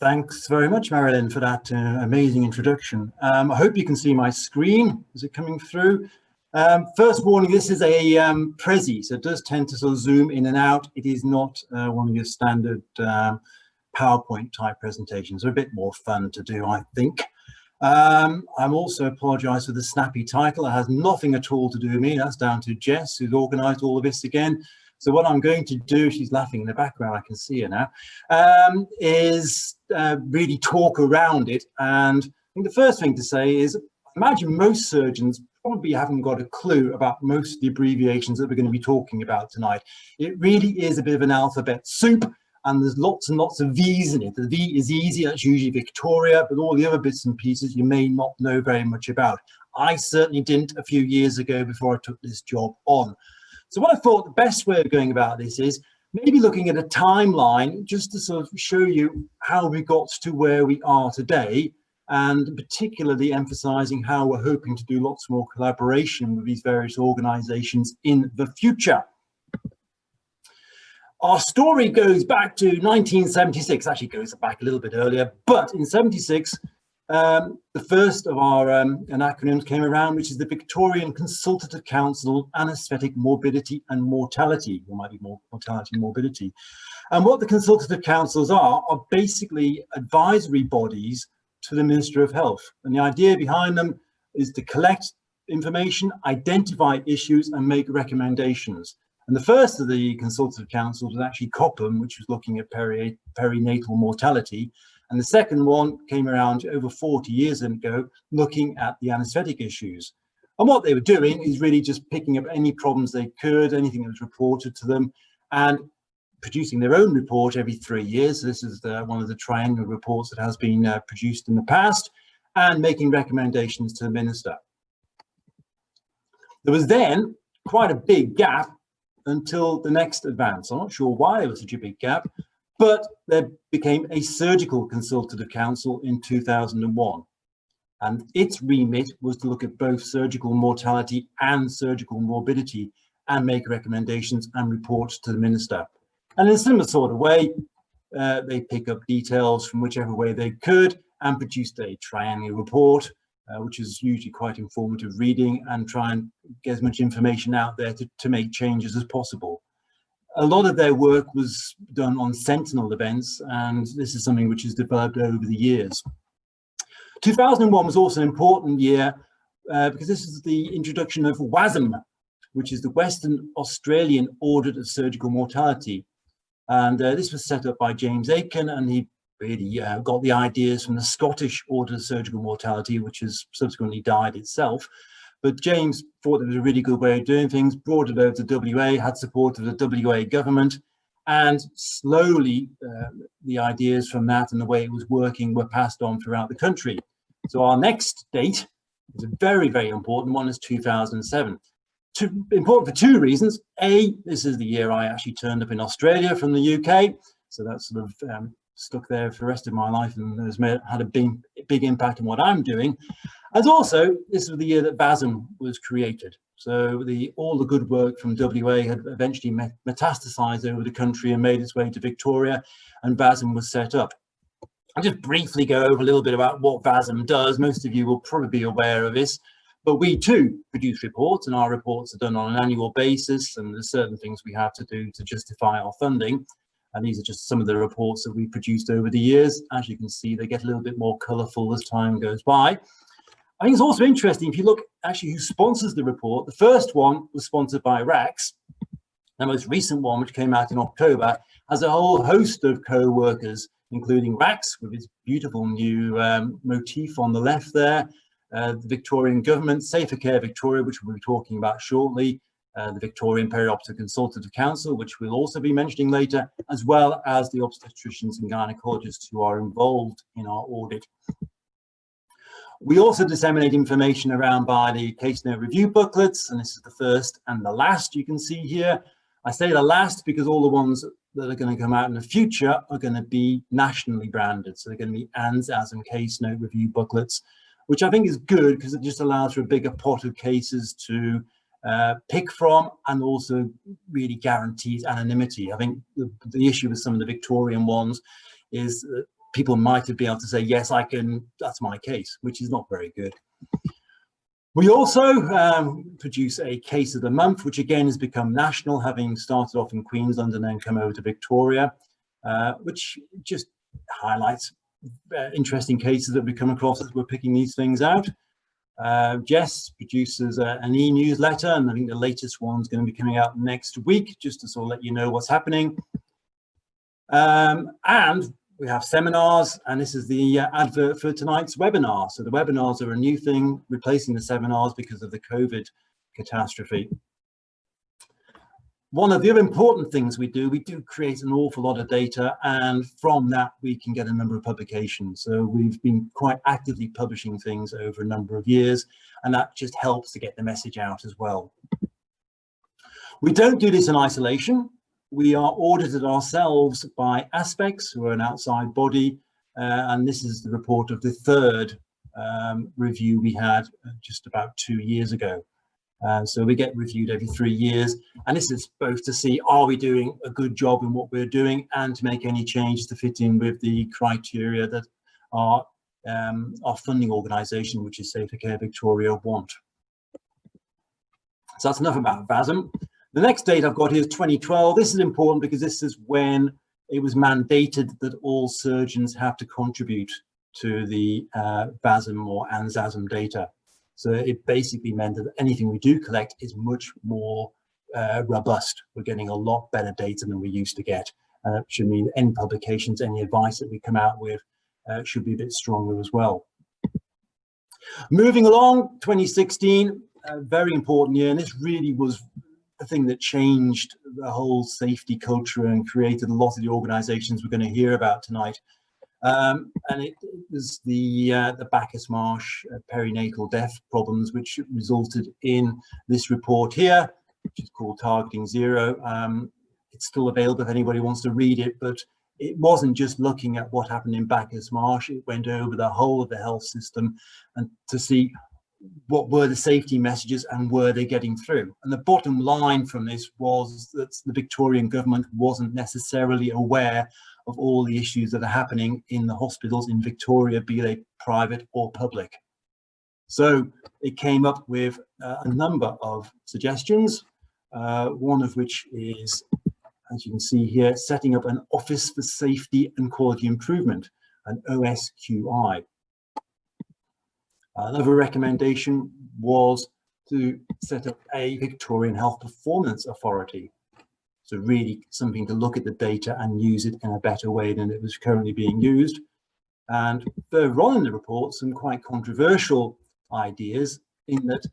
Thanks very much, Marilyn, for that amazing introduction. I hope you can see my screen. Is it coming through? First warning, this is a Prezi, so it does tend to sort of zoom in and out. It is not one of your standard PowerPoint type presentations. They're a bit more fun to do, I think. I'm also apologise for the snappy title. It has nothing at all to do with me. That's down to Jess, who's organised all of this again. So what I'm going to do, she's laughing in the background, I can see her now, is really talk around it. And I think the first thing to say is, imagine most surgeons probably haven't got a clue about most of the abbreviations that we're going to be talking about tonight. It really is a bit of an alphabet soup, and there's lots and lots of V's in it. The V is easy, that's usually Victoria, but all the other bits and pieces you may not know very much about. I certainly didn't a few years ago before I took this job on. So what I thought the best way of going about this is maybe looking at a timeline just to sort of show you how we got to where we are today, and particularly emphasizing how we're hoping to do lots more collaboration with these various organizations in the future. Our story goes back to 1976, actually goes back a little bit earlier, but in 76, the first of our acronyms came around, which is the Victorian Consultative Council Anaesthetic Morbidity and Mortality, or might be more mortality and morbidity. And what the consultative councils are basically advisory bodies to the Minister of Health. And the idea behind them is to collect information, identify issues, and make recommendations. And the first of the consultative councils was actually Cobham, which was looking at perinatal mortality. And the second one came around over 40 years ago, looking at the anaesthetic issues. And what they were doing is really just picking up any problems they could, anything that was reported to them, and producing their own report every 3 years. So this is one of the triennial reports that has been produced in the past, and making recommendations to the minister. There was then quite a big gap until the next advance. I'm not sure why there was such a big gap, but there became a surgical consultative council in 2001. And its remit was to look at both surgical mortality and surgical morbidity and make recommendations and reports to the minister. And in a similar sort of way, they pick up details from whichever way they could and produced a triennial report, which is usually quite informative reading, and try and get as much information out there to make changes as possible. A lot of their work was done on sentinel events, and this is something which has developed over the years. 2001 was also an important year because this is the introduction of VASM, which is the Western Australian Audit of Surgical Mortality. And this was set up by James Aiken, and he really got the ideas from the Scottish Audit of Surgical Mortality, which has subsequently died itself. But James thought it was a really good way of doing things, brought it over to WA, had support of the WA government, and slowly the ideas from that and the way it was working were passed on throughout the country. So our next date is a very, very important one, is 2007. Important for two reasons. A, this is the year I actually turned up in Australia from the UK. So that's sort of stuck there for the rest of my life and has had a big impact on what I'm doing. And also, this was the year that VASM was created. So all the good work from WA had eventually metastasized over the country and made its way to Victoria, and VASM was set up. I'll just briefly go over a little bit about what VASM does. Most of you will probably be aware of this, but we too produce reports, and our reports are done on an annual basis, and there's certain things we have to do to justify our funding. And these are just some of the reports that we produced over the years. As you can see, they get a little bit more colourful as time goes by. I think it's also interesting, if you look actually who sponsors the report, the first one was sponsored by RACS. The most recent one, which came out in October, has a whole host of co-workers, including RACS with its beautiful new motif on the left there, the Victorian Government, Safer Care Victoria, which we'll be talking about shortly, the Victorian Perioperative Consultative Council, which we'll also be mentioning later, as well as the obstetricians and gynecologists who are involved in our audit. We also disseminate information around by the case note review booklets, and this is the first and the last you can see here. I say the last because all the ones that are going to come out in the future are going to be nationally branded. So they're going to be ASM case note review booklets, which I think is good because it just allows for a bigger pot of cases to pick from, and also really guarantees anonymity. I think the issue with some of the Victorian ones is that people might have been able to say, yes, I can, that's my case, which is not very good. We also produce a case of the month, which again has become national, having started off in Queensland and then come over to Victoria, which just highlights interesting cases that we come across as we're picking these things out. Jess produces an e-newsletter, and I think the latest one's going to be coming out next week, just to sort of let you know what's happening. And we have seminars, and this is the advert for tonight's webinar. So the webinars are a new thing, replacing the seminars because of the COVID catastrophe. One of the other important things we do create an awful lot of data, and from that we can get a number of publications. So we've been quite actively publishing things over a number of years, and that just helps to get the message out as well. We don't do this in isolation. We are audited ourselves by Aspects, who are an outside body, and this is the report of the third review we had just about 2 years ago. So we get reviewed every 3 years, and this is both to see, are we doing a good job in what we're doing, and to make any changes to fit in with the criteria that our funding organisation, which is Safer Care Victoria, want. So that's enough about VASM. The next date I've got here is 2012. This is important because this is when it was mandated that all surgeons have to contribute to the VASM or ANZASM data. So it basically meant that anything we do collect is much more robust. We're getting a lot better data than we used to get. It should mean any publications, any advice that we come out with should be a bit stronger as well. Moving along, 2016, a very important year, and this really was the thing that changed the whole safety culture and created a lot of the organisations we're going to hear about tonight. And it was the Bacchus Marsh perinatal death problems, which resulted in this report here, which is called Targeting Zero. It's still available if anybody wants to read it, but it wasn't just looking at what happened in Bacchus Marsh. It went over the whole of the health system and to see what were the safety messages and were they getting through. And the bottom line from this was that the Victorian government wasn't necessarily aware of all the issues that are happening in the hospitals in Victoria, be they private or public. So it came up with a number of suggestions, one of which is, as you can see here, setting up an Office for Safety and Quality Improvement, an OSQI. Another recommendation was to set up a Victorian Health Performance Authority. So really something to look at the data and use it in a better way than it was currently being used. And further on in the report, some quite controversial ideas in that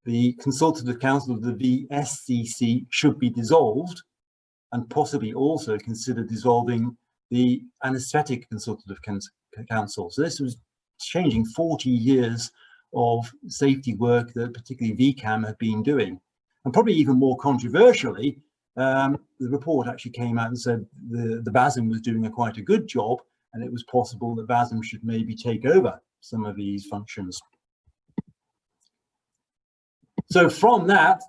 the Consultative Council of the VSCC should be dissolved, and possibly also consider dissolving the Anaesthetic Consultative Council. So this was changing 40 years of safety work that particularly VCAM had been doing. And probably even more controversially, the report actually came out and said the VASM was doing quite a good job, and it was possible that VASM should maybe take over some of these functions. So from that,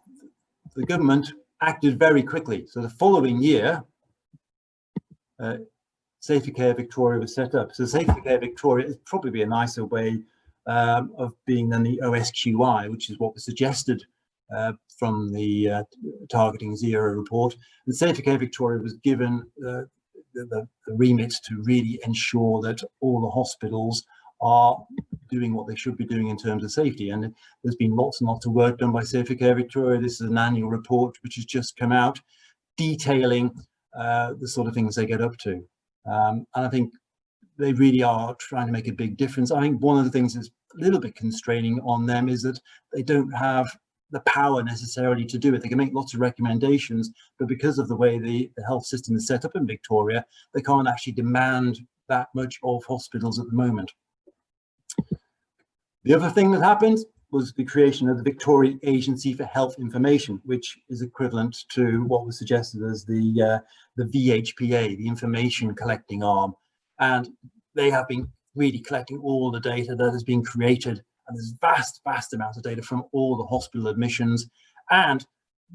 the government acted very quickly. So the following year, Safer Care Victoria was set up. So Safer Care Victoria is probably a nicer way of being than the OSQI, which is what was suggested from the Targeting Zero report. And Safer Care Victoria was given the remit to really ensure that all the hospitals are doing what they should be doing in terms of safety. And there's been lots and lots of work done by Safer Care Victoria. This is an annual report which has just come out detailing the sort of things they get up to. And I think they really are trying to make a big difference. I think one of the things that's a little bit constraining on them is that they don't have the power necessarily to do it. They can make lots of recommendations, but because of the way the health system is set up in Victoria, they can't actually demand that much of hospitals at the moment. The other thing that happened was the creation of the Victorian Agency for Health Information, which is equivalent to what was suggested as the VHPA, the information collecting arm. And they have been really collecting all the data that has been created, and there's vast amounts of data from all the hospital admissions, and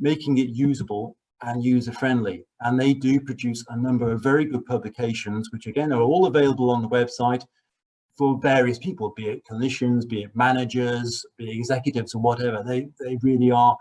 making it usable and user-friendly. And they do produce a number of very good publications, which again are all available on the website for various people, be it clinicians, be it managers, be it executives or whatever. They really are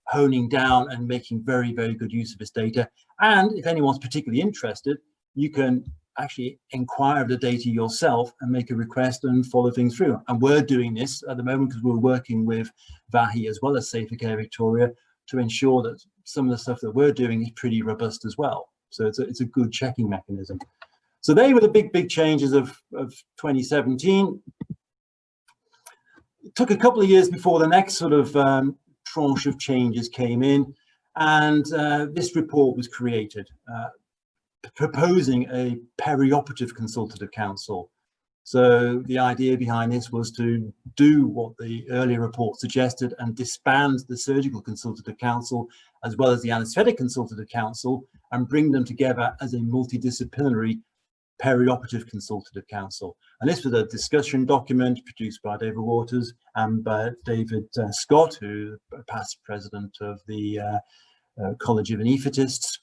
honing down and making very, very good use of this data. And if anyone's particularly interested, you can actually inquire of the data yourself and make a request and follow things through. And we're doing this at the moment because we're working with VAHI as well as Safer Care Victoria to ensure that some of the stuff that we're doing is pretty robust as well. So it's a good checking mechanism. So they were the big changes of 2017. It took a couple of years before the next sort of tranche of changes came in, and this report was created, proposing a perioperative consultative council. So the idea behind this was to do what the earlier report suggested and disband the surgical consultative council as well as the anaesthetic consultative council and bring them together as a multidisciplinary perioperative consultative council. And this was a discussion document produced by David Waters and by David Scott, who past president of the College of Anaesthetists.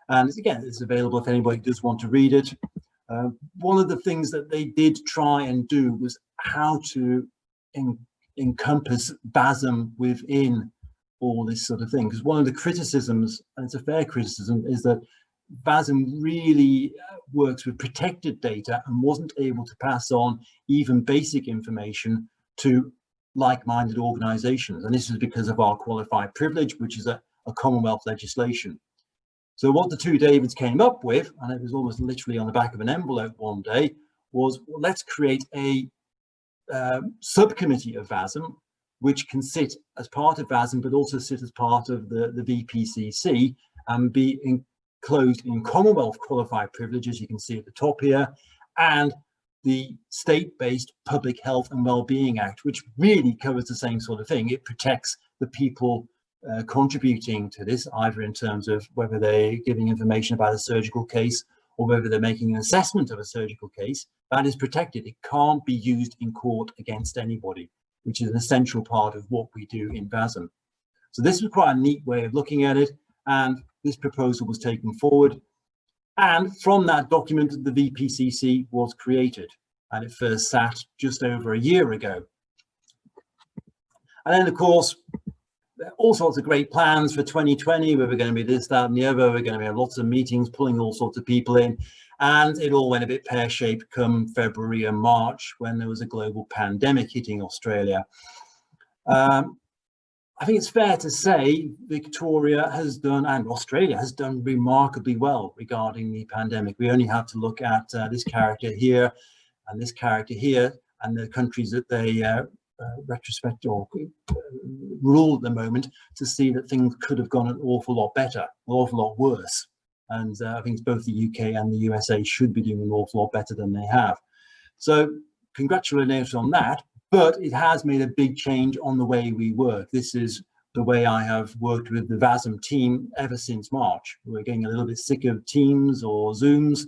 And again, it's available if anybody does want to read it. One of the things that they did try and do was how to encompass VASM within all this sort of thing. Because one of the criticisms, and it's a fair criticism, is that VASM really works with protected data and wasn't able to pass on even basic information to like-minded organisations. And this is because of our qualified privilege, which is a Commonwealth legislation. So what the two Davids came up with, and it was almost literally on the back of an envelope one day, was, well, let's create a subcommittee of VASM, which can sit as part of VASM, but also sit as part of the VPCC and be enclosed in Commonwealth qualified privilege, as you can see at the top here, and the state-based Public Health and Wellbeing Act, which really covers the same sort of thing. It protects the people contributing to this, either in terms of whether they're giving information about a surgical case or whether they're making an assessment of a surgical case. That is protected. It can't be used in court against anybody, which is an essential part of what we do in VASM. So this was quite a neat way of looking at it, and this proposal was taken forward. And from that document, the VPCC was created, and it first sat just over a year ago. And then, of course, all sorts of great plans for 2020, where we're going to be this, that, and the other. We're going to have lots of meetings, pulling all sorts of people in. And it all went a bit pear-shaped come February and March, when there was a global pandemic hitting Australia. I think it's fair to say Victoria has done, and Australia has done, remarkably well regarding the pandemic. We only have to look at this character here and this character here, and the countries that they retrospect or rule at the moment, to see that things could have gone an awful lot better, an awful lot worse. And I think both the UK and the USA should be doing an awful lot better than they have. So congratulations on that, but it has made a big change on the way we work. This is the way I have worked with the VASM team ever since March. We're getting a little bit sick of Teams or Zooms.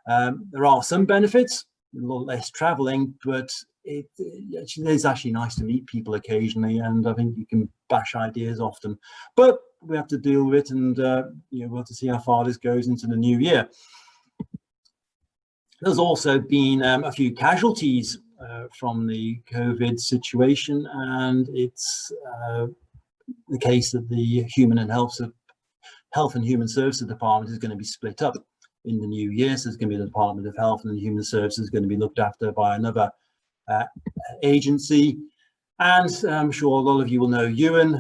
There are some benefits, a little less traveling, but it is actually nice to meet people occasionally, and I think you can bash ideas off them. But we have to deal with it, and we'll have to see how far this goes into the new year. There's also been a few casualties from the COVID situation, and it's the case that the Health and Human Services Department is going to be split up in the new year. So there's going to be the Department of Health, and the Human Services is going to be looked after by another agency. And I'm sure a lot of you will know Ewan,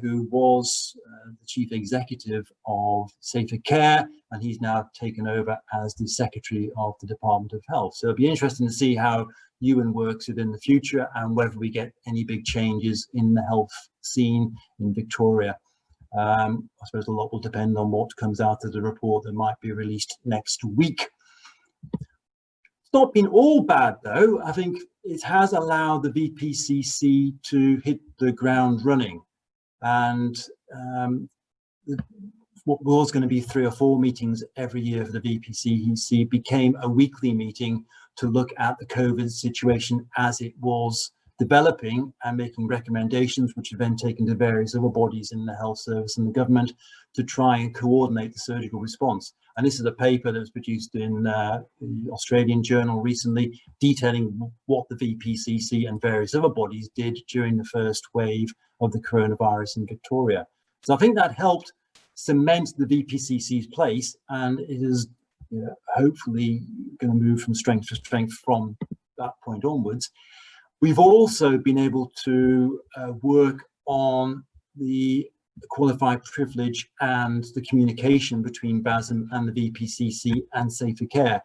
who was the Chief Executive of Safer Care, and he's now taken over as the Secretary of the Department of Health. So it'll be interesting to see how Ewan works within the future and whether we get any big changes in the health scene in Victoria. I suppose a lot will depend on what comes out of the report that might be released next week. It's not been all bad, though. I think it has allowed the VPCC to hit the ground running. And what was going to be 3 or 4 meetings every year for the VPCC became a weekly meeting to look at the COVID situation as it was developing and making recommendations, which are then taken to various other bodies in the health service and the government to try and coordinate the surgical response. And this is a paper that was produced in the Australian journal recently, detailing what the VPCC and various other bodies did during the first wave of the coronavirus in Victoria. So I think that helped cement the VPCC's place, and it is hopefully going to move from strength to strength from that point onwards. We've also been able to work on the qualified privilege and the communication between VASM and the VPCC and Safer Care.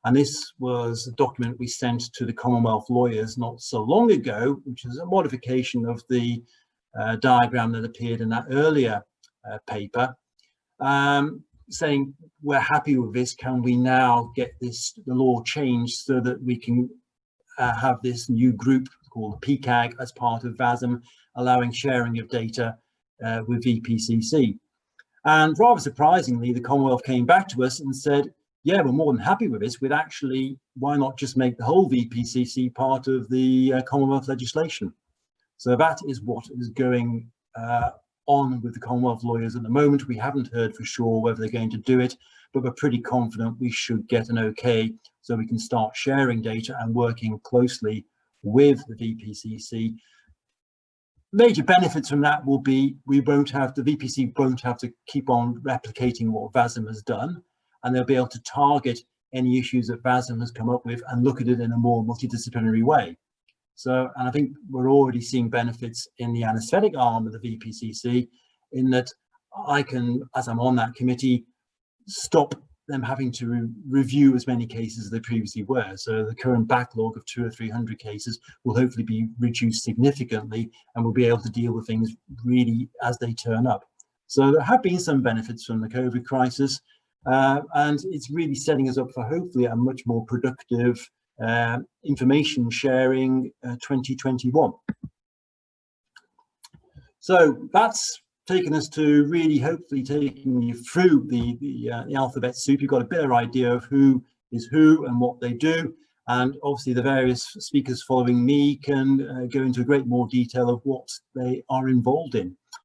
And this was a document we sent to the Commonwealth lawyers not so long ago, which is a modification of the diagram that appeared in that earlier paper, saying we're happy with this. Can we now get the law changed so that we can have this new group called the PCAG as part of VASM, allowing sharing of data with VPCC. And rather surprisingly, the Commonwealth came back to us and said, yeah, we're more than happy with this. We'd actually, why not just make the whole VPCC part of the Commonwealth legislation? So that is what is going on with the Commonwealth lawyers at the moment. We haven't heard for sure whether they're going to do it, but we're pretty confident we should get an okay so we can start sharing data and working closely with the VPCC. Major benefits from that will be the VPC won't have to keep on replicating what VASM has done, and they'll be able to target any issues that VASM has come up with and look at it in a more multidisciplinary way. So, and I think we're already seeing benefits in the anaesthetic arm of the VPCC, in that I can, as I'm on that committee, stop them having to review as many cases as they previously were. So the current backlog of 200 or 300 cases will hopefully be reduced significantly, and we'll be able to deal with things really as they turn up. So there have been some benefits from the COVID crisis, and it's really setting us up for hopefully a much more productive information sharing 2021. So that's taken us to really hopefully taking you through the alphabet soup. You've got a better idea of who is who and what they do, and obviously the various speakers following me can go into a great more detail of what they are involved in.